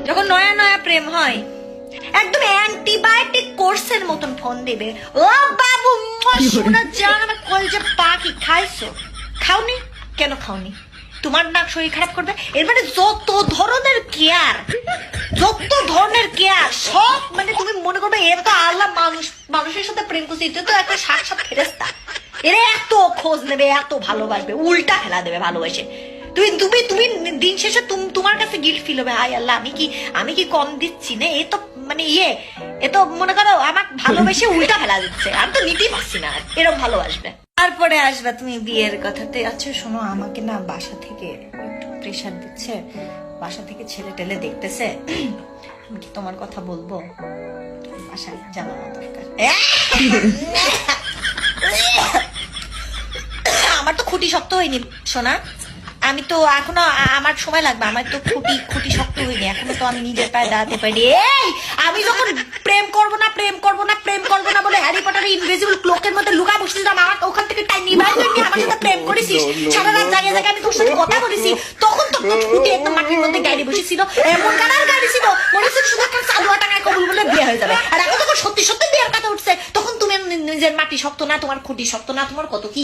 যখন নয়া নয়া প্রেম হয় একদম অ্যান্টিবায়োটিক কোর্সের মতন ফোন দিবে, ও বাবু শোনা জান আমার কলজে পাখি খাইছো? খাওনি? কেন খাওনি? তোমার না শরীর খারাপ করবে? এর মানে যত ধরনের কেয়ার সব মানে তুমি মনে করবে এর তো আল্লাহ মানুষের সাথে প্রেম করছে, এটা তো একটা সাক্ষাৎ ফেরেশতা। এরা এত খোঁজ নেবে, এত ভালোবাসবে, উল্টা ফেলা দেবে ভালোবাসে। তুমি তুমি তুমি দিন শেষে তোমার কাছে গিল্ট ফিল হবে, হায় আল্লাহ আমি কি কম দিচ্ছি না? এ তো মানে এ তো মনে করো আমাকে ভালোবেসে উল্টা ফেলা দিচ্ছে, আমি তো নিতেই পারছি না। এরকম ভালোবাসবে, তারপরে আসবে তুমি বিয়ের কথাতে। আচ্ছা শোনো, আমাকে না বাসা থেকে একটু প্রেশার দিচ্ছে, বাসা থেকে ছেলে টেলে দেখতেছে, আমি কি তোমার কথা বলবো? বাসায় জানানো দরকার। আমার তো খুঁটি শক্ত হয়নি সোনা, আমি তো এখনো, আমার সময় লাগবে, আমার তো খুঁটি শক্ত হয়নি এখনো, তো আমি নিজের পায়ে দাঁড়াতে পারি। এই আমি যখন প্রেম করবো না বলে হ্যারি পটারের ইনভিজিবল ক্লোকের মধ্যে লুকা বসেছিলাম, আমার ওখান থেকে টাইম নিবাই তুই আমার সাথে প্রেম করেছিস, সারা রাত জায়গায় আমি তোর সাথে কথা বলেছি, তখন তো খুঁটি একদম মাটির মধ্যে গাড়ি বসেছিল, এমন কারার গাড়ি ছিল মনে হচ্ছে শুধু একটা চালুয়া টাকায় কবুল বলে বিয়ে হয়ে যাবে। আর এখন যখন সত্যি বিয়ের কথা উঠছে, তখন তুমি নিজের মাটি শক্ত না, তোমার খুঁটি শক্ত না, তোমার কত কি